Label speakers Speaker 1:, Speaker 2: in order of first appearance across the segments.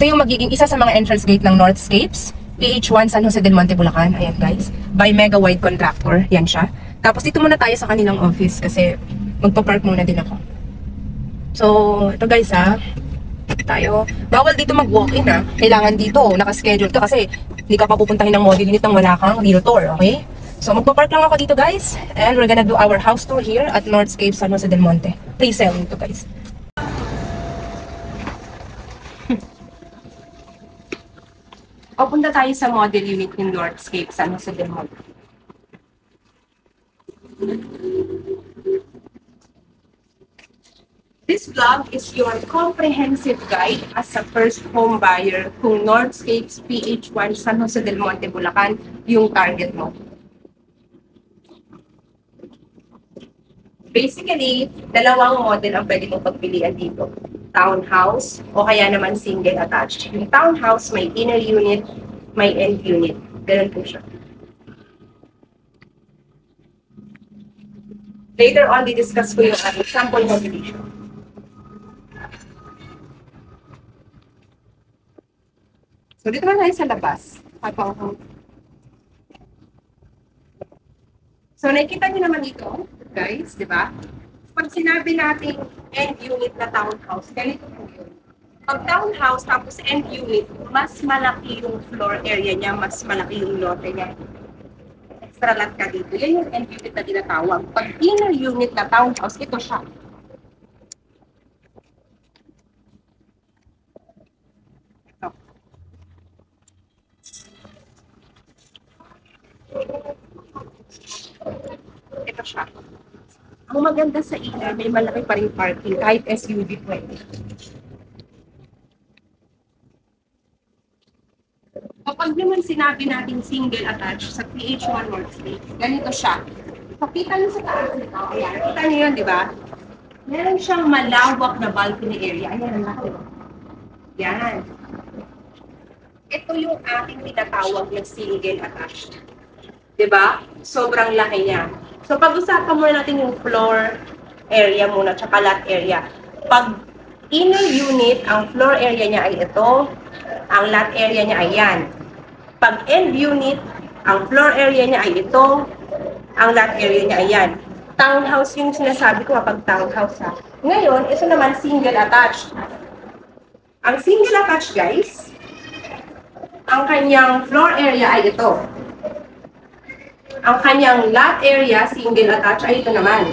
Speaker 1: Ito yung magiging isa sa mga entrance gate ng Northscapes, PH1 San Jose del Monte, Bulacan. Ayan guys, by Mega Wide Contractor. Yan siya. Tapos dito muna tayo sa kanilang office kasi magpa-park muna din ako. So, ito guys tayo. Bawal dito mag-walk-in Kailangan dito, nakaschedule ka kasi hindi ka pa pupuntahin ng model unit nang wala kang realtor, okay? So, magpa-park lang ako dito guys. And we're gonna do our house tour here at Northscapes San Jose del Monte. Pre-sale nito guys. O, punta tayo sa model unit ng Northscapes San Jose del Monte. This vlog is your comprehensive guide as a first home buyer kung Northscapes PH1 San Jose del Monte, Bulacan yung target mo. Basically, dalawang model ang pwede mong pagpilian dito. Townhouse o kaya naman single attached. Yung townhouse may inner unit, may end unit. Ganun po siya. Later on, di-discuss ko yung sample combination. So, dito na tayo sa labas. So, nakikita niyo naman dito, guys, di ba? Pag sinabi natin end unit na townhouse, ganito po yun. Pag townhouse, tapos end unit, mas malaki yung floor area niya, mas malaki yung lote niya. Extra lot ka dito. Yan yung end unit na tinatawag. Pag inner unit na townhouse, ito siya. Ito siya. Ang maganda sa inner, may malaki pa rin parking kahit SUV pwede. Kapag naman sinabi natin single attached sa PH1 Northscapes, ganito siya. Pakita nyo sa taas nito. Ayan, kita nyo yun, di ba? Meron siyang malawak na balcony area. Ayan, ang laki. Yan. Ito yung ating tinatawag na single attached. Diba? Sobrang laki niya. So, pag-usapan muna natin yung floor area muna, tsaka lot area. Pag inner unit, ang floor area niya ay ito. Ang lot area niya ay yan. Pag end unit, ang floor area niya ay ito. Ang lot area niya ay yan. Townhouse yung sinasabi ko kapag townhouse Ngayon, ito naman single attached. Ang single attached, guys, ang kanyang floor area ay ito. Ang kanyang lot area, single attached, ay ito naman.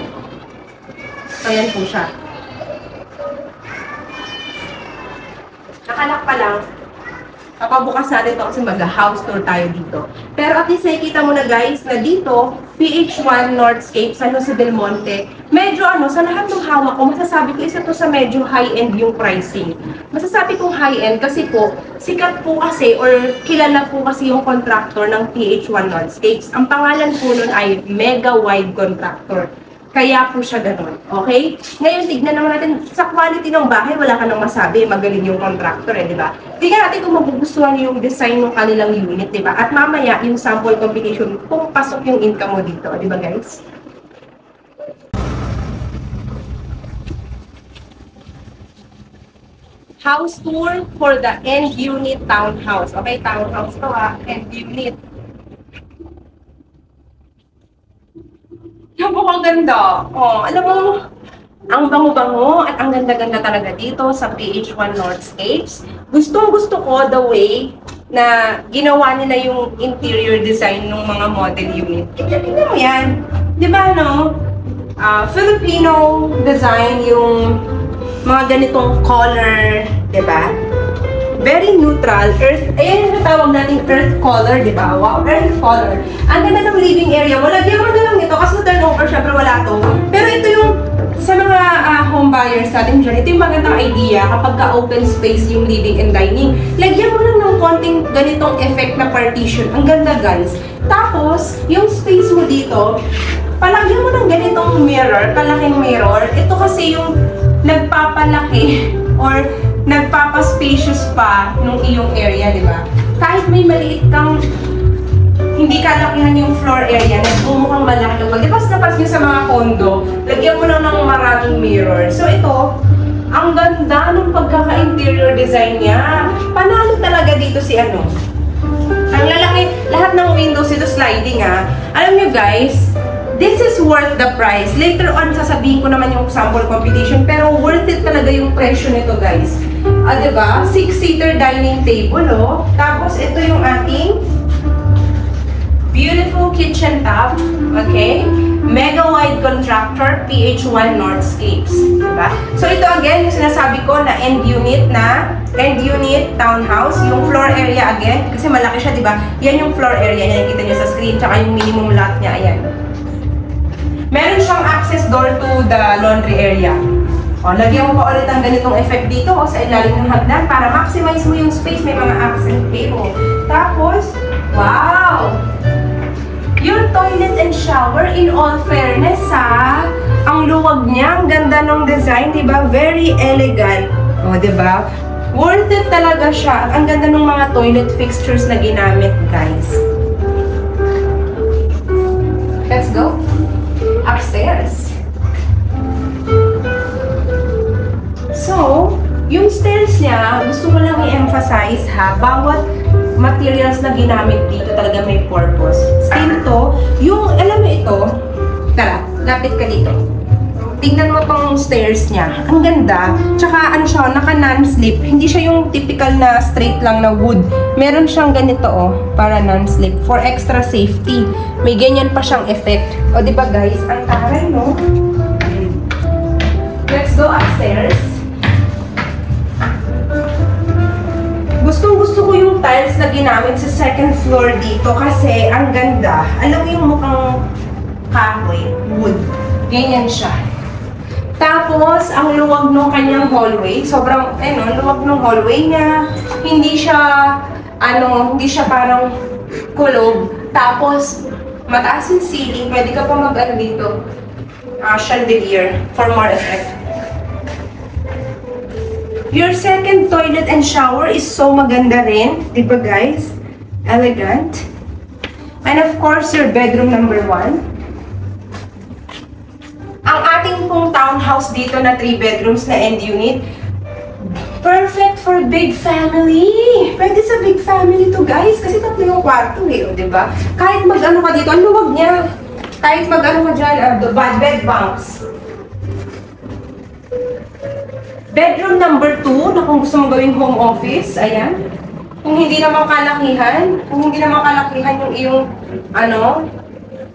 Speaker 1: So, ayan po siya. Nakalak pa lang. Kapabukas natin ito kasi mag-house tour tayo dito. Pero at least nakikita mo na guys, na dito, PH1 Northscapes San Jose del Monte, medyo sa lahat ng hawak ko, masasabi ko isa to sa medyo high-end yung pricing. Masasabi kong high-end kasi po, sikat po kasi or kilala po kasi yung contractor ng PH1 Northscapes. Ang pangalan po nun ay Mega Wide Contractor. Kaya po siya ganun. Okay? Ngayon, tignan naman natin, sa quality ng bahay, wala ka nang masabi, magaling yung contractor di ba? Tignan natin kung magugustuhan yung design ng kanilang unit, di ba? At mamaya, yung sample combination, kung pasok yung income mo dito, di ba guys? House tour for the end unit townhouse. Okay, townhouse to end unit. Napakaganda. Oh, alam mo, ang bango-bango at ang ganda-ganda talaga dito sa PH1 Northscapes. Gustong-gusto ko the way na ginawa nila yung interior design ng mga model unit. Tignan mo yan. Di ba, no? Filipino design yung mga ganitong color, di ba? Very neutral, earth, ayan yung tawag natin earth color, di ba? Wow, earth color. Ang ganda ng living area mo, lagyan mo na lang ito kasi turnover, syempre wala to. Pero ito yung, sa mga home buyers natin dyan, ito yung magandang idea kapag ka-open space yung living and dining. Lagyan mo lang ng konting ganitong effect na partition. Ang ganda guys. Tapos, yung space mo dito, palagyan mo ng ganitong mirror, kalaking mirror. Ito kasi yung nagpapalaki or nagpapa-spacious pa nung iyong area, di ba? Kahit may maliit kang hindi kalakihan yung floor area, nagbumukhang malaki. Di ba napas nyo sa mga condo, lagyan mo lang ng maraming mirror. So ito, Ang ganda ng pagkaka-interior design niya. Panalo talaga dito si ano. Ang lalaki, lahat ng windows ito sliding ha. Alam nyo guys, this is worth the price. Later on, sasabihin ko naman yung sample competition, pero worth it talaga yung presyo nito guys. Diba? 6-seater dining table, oh. Tapos, ito yung ating beautiful kitchen top, okay? Mega wide contractor, PH1 Northscapes, diba? So, ito again, yung sinasabi ko na end unit townhouse, yung floor area again, kasi malaki siya, diba? Yan yung floor area niya, nakikita niyo sa screen, tsaka yung minimum lot niya, ayan. Meron siyang access door to the laundry area. O, lagyan mo pa ulit ang ganitong effect dito o sa ilalim ng hagdan para maximize mo yung space, may mga accent cable. Tapos, wow! Yung toilet and shower, in all fairness ha, ang luwag niya, ang ganda ng design, diba? Very elegant. O, diba? Worth it talaga siya. Ang ganda ng mga toilet fixtures na ginamit, guys. Let's go. Upstairs. So, yung stairs niya, gusto ko lang i-emphasize ha, bawat materials na ginamit dito talaga may purpose. Steel to, yung, alam mo ito, tara, lapit ka dito. Tingnan mo tong stairs niya. Ang ganda. Tsaka ano siya, naka non-slip. Hindi siya yung typical na straight lang na wood. Meron siyang ganito oh, para non-slip. For extra safety. May ganyan pa siyang effect. O diba guys, ang taray no? Let's go upstairs. Gustong-gusto ko yung tiles na ginamit sa second floor dito kasi ang ganda. Alam mo yung mukhang kahoy, wood. Ganyan siya. Tapos, ang luwag ng kanyang hallway, sobrang, luwag ng hallway niya. Hindi siya parang kulob. Tapos, mataas yung ceiling. Pwede ka pa mag-ano dito, chandelier for more effect. Your second toilet and shower is so maganda rin. Diba guys? Elegant. And of course, your bedroom number 1. Ang ating pong townhouse dito na 3 bedrooms na end unit, perfect for big family. Pwede sa big family to guys, kasi 3 yung kwarto eh, o diba? Kahit mag-ano ka dito, ang luwag niya. Kahit mag-ano ka dyan, bed bunks. Bedroom number 2, na kung gusto mong gawing home office, ayan. Kung hindi naman kalakihan yung iyong,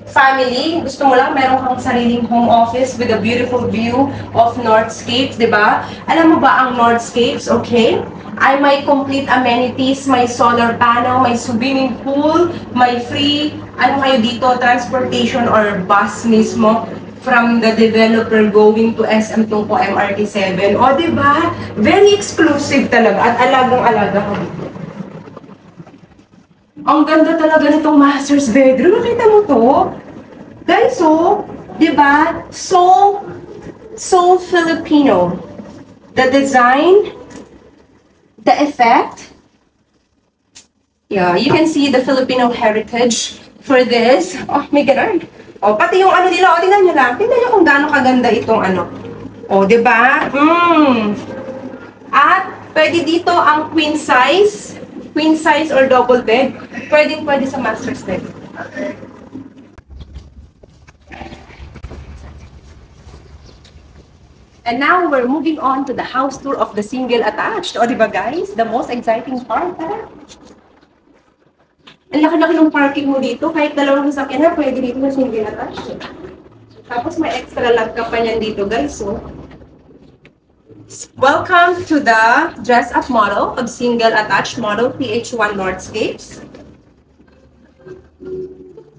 Speaker 1: family, gusto mo lang meron kang sariling home office with a beautiful view of Northscapes, di ba? Alam mo ba ang Northscapes, okay? Ay may complete amenities, may solar panel, may swimming pool, may free, kayo dito, transportation or bus mismo from the developer going to SM Tungko MRT7. O, di ba? Very exclusive talaga at alagang-alaga ko dito. Ang ganda talaga nitong master's bedroom. Nakita mo to? Guys, so, di ba? So Filipino. The design, the effect. Yeah, you can see the Filipino heritage for this. Oh, may ganun. Oh, pati yung nila. Oh, tingnan nyo lang. Tingnan nyo kung gaano kaganda itong Oh, di ba? At, pwede dito ang queen size or double bed, pwede sa master's bed. And now, we're moving on to the house tour of the single attached. O, diba guys? The most exciting part, ha? Ang laki-laki ng parking mo dito. Kahit dalawang sasakyan na, pwede dito na single attached. Tapos, may extra lot ka pa niyan dito, guys. So, welcome to the dress-up model of single attached model PH1 Northscapes.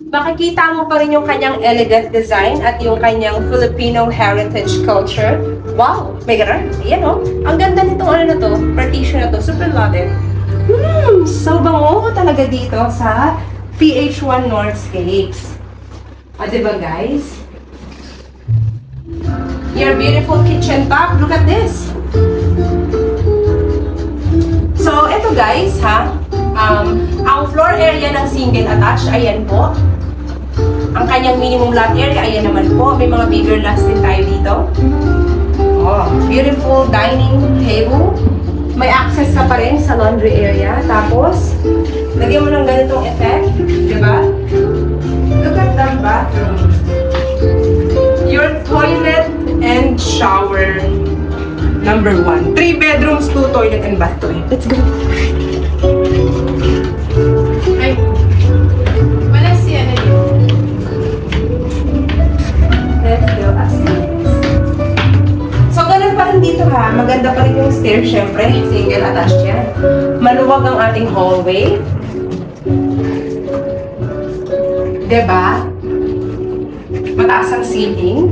Speaker 1: Makikita mo pa rin yung kanyang elegant design at yung kanyang Filipino heritage culture. Wow! May ganun. Ayan o. Ang ganda nitong na to, partition na to. Super love it. So bango talaga dito sa PH1 Northscapes. Diba guys? Your beautiful kitchen top. Look at this. So, ito guys, ha? Ang floor area ng single attached, ayan po. Ang kanyang minimum lot area, ayan naman po. May mga bigger lots din tayo dito. Oh, beautiful dining table. May access ka pa rin sa laundry area. Tapos, lagyan mo ng ganitong effect. Diba? Look at the bathroom. Your toilet and shower. Number 1. 3 bedrooms, 2 toilet and bath to. Let's go.
Speaker 2: Ay, wala siya na yun.
Speaker 1: Let's go upstairs. So, ganun pa rin dito ha. Maganda pa rin yung stairs, syempre. Single attached yan. Maluwag ang ating hallway. Diba? Mataas ang ceiling.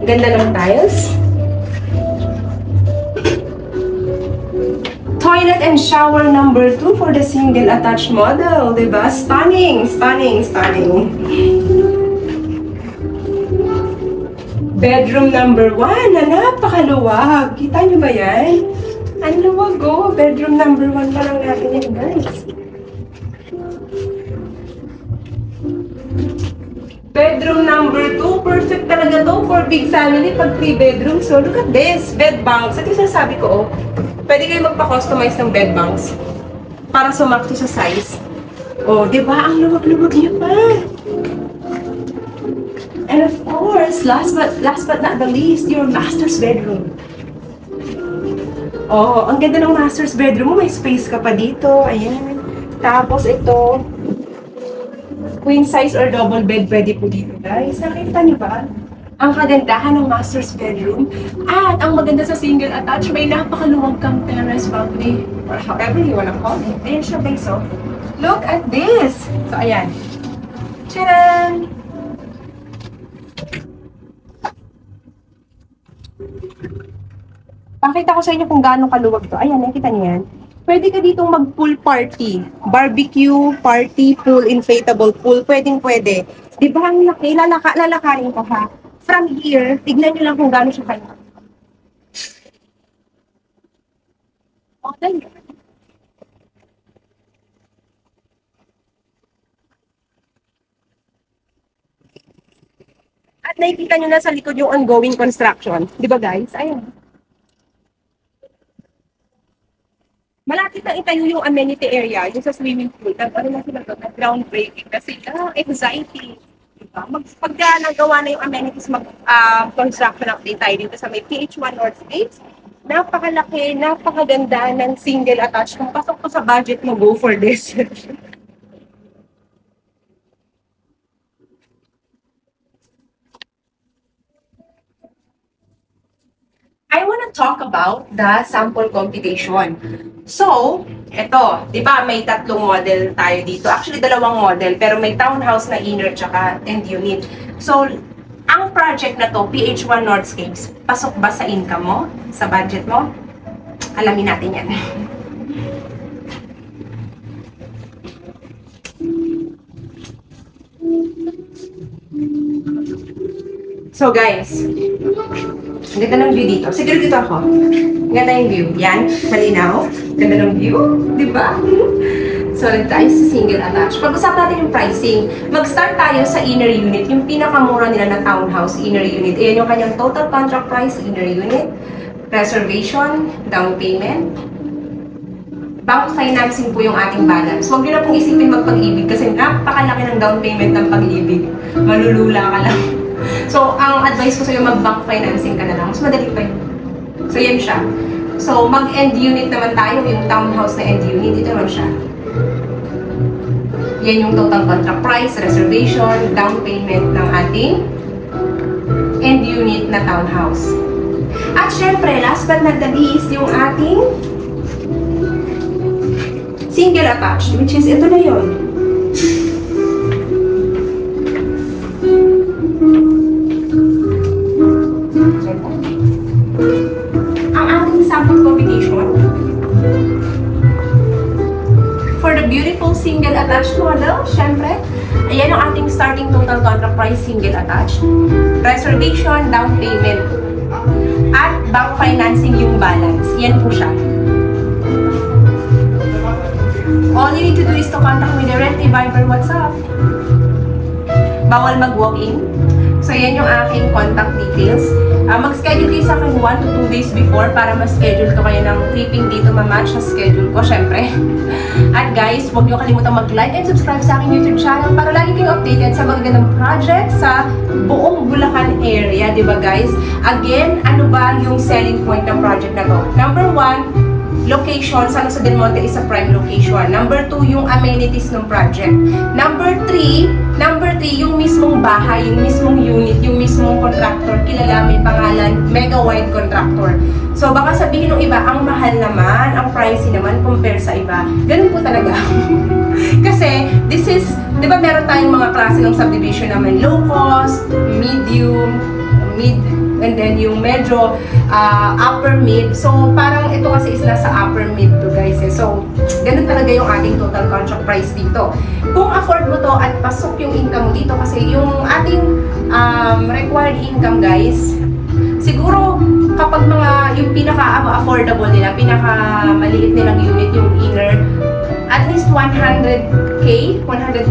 Speaker 1: Ganda ng tiles. Toilet and shower number 2 for the single attached model. Diba? Stunning! Stunning! Stunning! Bedroom number 1 na napakaluwag. Kita nyo ba yan? Ang luwag oh. Bedroom number 1 pa lang natin yan, guys. Bedroom number 2. Perfect talaga to for big family pag 3 bedrooms. So, look at this. Bed banks. Ito yung sinasabi ko, oh. Pwede kayo magpa-customize ng bed banks para sumakto sa size. Oh, di ba? Ang luwag-luwag niya pa. And of course, last but not the least, your master's bedroom. Oh, ang ganda ng master's bedroom mo. May space ka pa dito. Ayan. Tapos ito, queen size or double bed pwede po dito, guys. Nakita niyo ba? Ang kagandahan ng master's bedroom. At ang maganda sa single attached, may napakaluwag kang terrace balcony. Or however you wanna call it. Ayan siya, guys. So, look at this. So, ayan. Tcharam! Pakita ko sa inyo kung gaano kaluwag to. Ayan, nakita niyo yan. Pwede ka ditong mag-pool party. Barbecue, party, pool, inflatable pool. Pwedeng-pwede. Di ba ang laki? Lalakarin ko ha. From here, tignan nyo lang kung gaano siya kaluwag. Oh, dahil. At nakikita nyo na sa likod yung ongoing construction. Di ba guys? Ayan. Malapit na itayo yung amenity area, yung sa swimming pool. Ano na sila doon? Groundbreaking. Kasi, exciting. Diba? Pagka nagawa na yung amenities, construction update tayo dito sa may PH1 North States. Napakalaki, napakaganda ng single attached. Kung pasok ko sa budget mo, go for this. I want to talk about the sample computation. So, eto, di ba may tatlong model tayo dito. Actually, dalawang model, pero may townhouse na inner tsaka end unit. So, ang project na to, PH1 Northscapes, pasok ba sa income mo? Sa budget mo? Alamin natin yan. So guys, ang ganda ng view dito. Siguro dito ako. Ang ganda yung view. Yan, malinaw. Ganda ng view. Diba? So, tayo sa single attached. Pag-usap natin yung pricing. Mag-start tayo sa inner unit. Yung pinakamura nila na townhouse, inner unit. Ayan yung kanyang total contract price, inner unit. Reservation, down payment. Bank financing po yung ating balance. Huwag nyo na pong isipin magpag-ibig kasi napakalaki ng down payment ng pag-ibig. Malulula ka lang. So, ang advice ko sa'yo, mag-bank financing ka na lang. Mas madali pa yun. So, yan siya. So, mag-end unit naman tayo, yung townhouse na end unit. Ito naman siya. Yan yung total contract price, reservation, down payment ng ating end unit na townhouse. At syempre, last but not the least, yung ating single attached, which is ito na yun. Ang ating sample combination for the beautiful single attached model, syempre, ayan ang ating starting total contract price single attached. Reservation, down payment, at bank financing yung balance. Yan po siya. All you need to do is to contact me directly, Viber, WhatsApp. Bawal mag-walk-in. So, yan yung aking contact details. Mag-schedule kayo sa akin 1 to 2 days before para ma-schedule ko kayo ng tripping dito, ma-match sa schedule ko, syempre. At guys, huwag niyo kalimutan mag-like and subscribe sa aking YouTube channel para lagi kayong updated sa mga gandang project sa buong Bulacan area, di ba guys? Again, ano ba yung selling point ng project na to? Number 1, location, San Jose del Monte is a prime location. Number 2, yung amenities ng project. Number 3, yung mismong bahay, yung mismong unit, yung mismong contractor, kilala, may pangalan, mega wide contractor. So baka sabihin ng iba, ang mahal naman, ang pricey naman compare sa iba. Ganun po talaga. Kasi this is, di ba meron tayong mga klase ng subdivision na may low cost, medium, mid, and then yung medyo upper mid. So, parang ito kasi is nasa upper mid to guys. So, ganun talaga yung ating total contract price dito. Kung afford mo to at pasok yung income mo dito, kasi yung ating required income guys, siguro kapag mga yung pinaka-affordable nila, pinaka-maliit nilang unit, yung inner, at least 100K, 100,000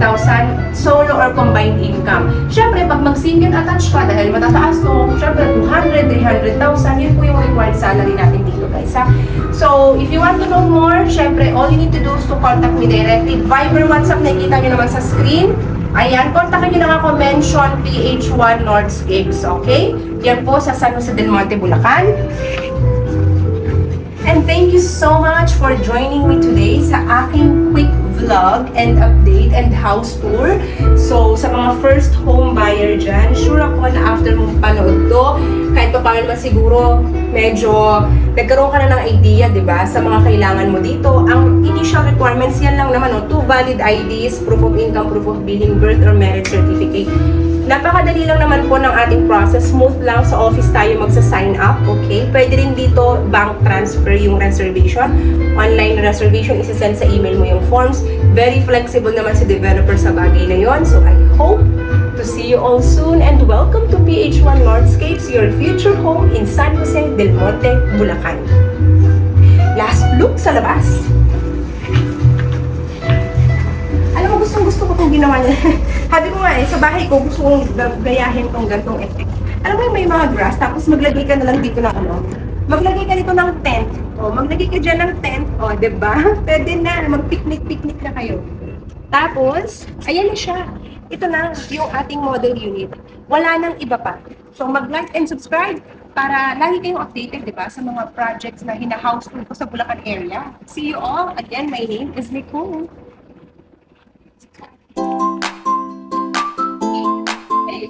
Speaker 1: solo or combined income. Siyempre, pag mag-single attached ka, dahil matataas to, siyempre 200, 300,000, yun po yung required salary natin dito guys ha. So, if you want to know more, siyempre, all you need to do is to contact me directly. Viber, WhatsApp, nakikita nyo naman sa screen. Ayan, kontakin nyo lang ako, mention PH1 Northscapes, okay? Yan po sa San Jose del Monte, Bulacan. And thank you so much for joining me today sa aking quick vlog and update and house tour. So, sa mga first home buyer dyan, sure ako na after mong panood to, kahit pa paano naman siguro, medyo nagkaroon ka na ng idea, di ba, sa mga kailangan mo dito. Ang initial requirements, yan lang naman, 2 valid IDs, proof of income, proof of billing, birth or marriage certificate. Napakadali lang naman po ng ating process. Smooth lang, sa office tayo magsa-sign up, okay? Pwede rin dito bank transfer yung reservation. Online reservation, isi-send sa email mo yung forms. Very flexible naman si developer sa bagay na yon. So I hope to see you all soon and welcome to PH1 Northscapes, your future home in San Jose del Monte, Bulacan. Last look sa labas. Alam mo, gustong-gusto ko itong ginawa niya. Sabi ko nga sa bahay ko, gusto kong gayahin tong gantong effect. Alam mo, may mga grass, tapos maglagay ka na lang dito ng maglagay ka dito ng tent. O, maglagay ka dyan ng tent. O, diba? Pwede na, mag-picnic-picnic na kayo. Tapos, ayan na siya. Ito na yung ating model unit. Wala nang iba pa. So, mag-like and subscribe para lagi kayong updated, diba? Sa mga projects na hina-house tour ko sa Bulacan area. See you all. Again, my name is Nicole. Hey,